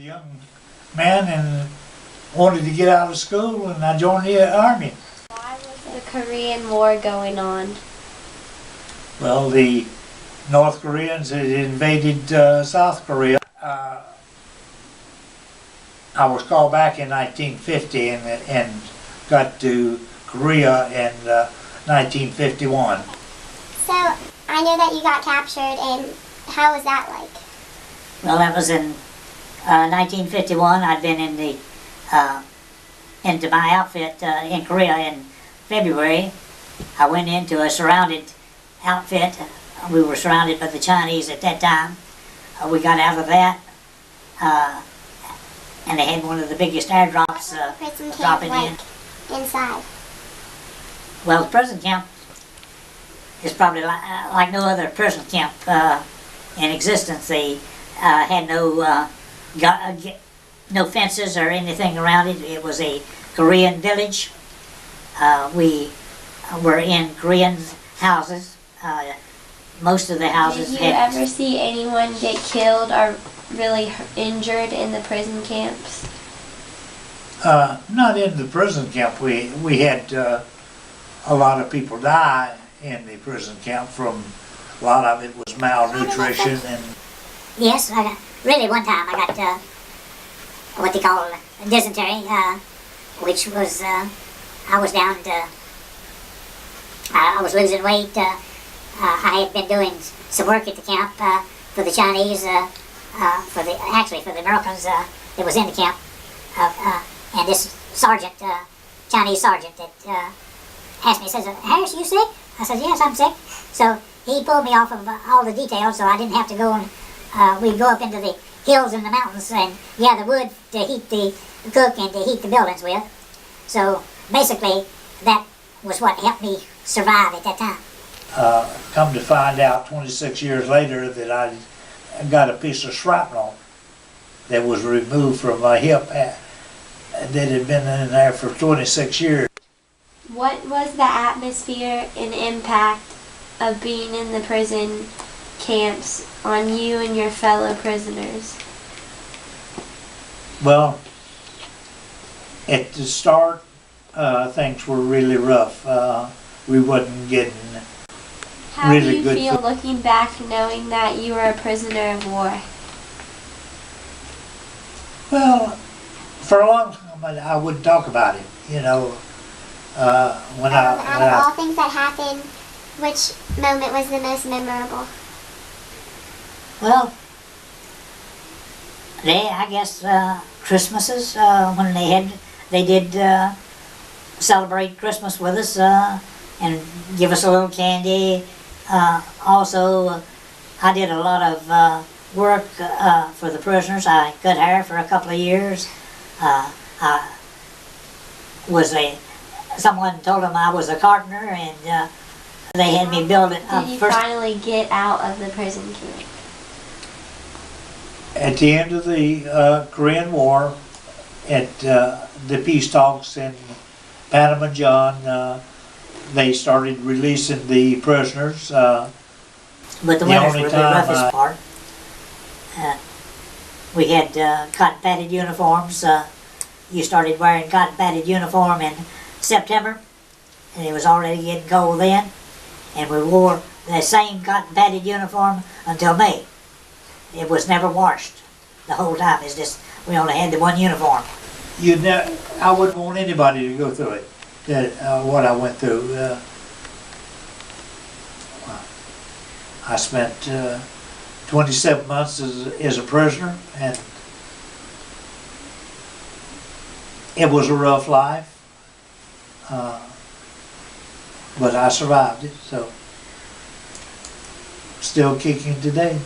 young man and wanted to get out of school, and I joined the Army. Why was the Korean War going on? Well, the North Koreans had invaded South Korea. I was called back in 1950 and got to Korea in 1951. So, I know that you got captured, and how was that like? Well, that was in 1951. I'd been in the into my outfit in Korea in February. I went into a surrounded outfit. We were surrounded by the Chinese at that time. We got out of that, and they had one of the biggest airdrops Prison camp dropping like in. inside? Well, the prison camp is probably like no other prison camp in existence. They had no fences or anything around it. It was a Korean village. We were in Korean houses. Most of the houses Did you ever see anyone get killed or really injured in the prison camps? Not in the prison camp. We had a lot of people die in the prison camp from, a lot of it was malnutrition and... Yes, really one time I got what they call dysentery, which was, I was down to, I was losing weight. I had been doing some work at the camp for the Chinese, for the Americans that was in the camp. And this sergeant, Chinese sergeant that asked me, says, "Harris, you sick?" I said, "Yes, I'm sick." So he pulled me off of all the details so I didn't have to go and we'd go up into the hills and the mountains and gather wood to heat the cook and to heat the buildings with. So basically that was what helped me survive at that time. Come to find out 26 years later that I got a piece of shrapnel that was removed from my hip that had been in there for 26 years. What was the atmosphere and impact of being in the prison camps on you and your fellow prisoners? Well, at the start, things were really rough. We wasn't getting How really do good you feel food. looking back knowing that you were a prisoner of war? Well, for a long time I wouldn't talk about it, you know. When Out of all things that happened, which moment was the most memorable? Well, I guess Christmases, when they did celebrate Christmas with us and give us a little candy. Also, I did a lot of work for the prisoners. I cut hair for a couple of years. I was someone told them I was a carpenter, and they had me build it. Did you finally get out of the prison camp? At the end of the Korean War, at the peace talks in Panama John, they started releasing the prisoners. But the winters were the roughest part. We had cotton padded uniforms. You started wearing cotton padded uniform in September, and it was already getting cold then. And we wore the same cotton padded uniform until May. It was never washed the whole time. It's just we only had the one uniform. I wouldn't want anybody to go through it. What I went through. I spent 27 months as a prisoner, and it was a rough life. But I survived it, so still kicking today.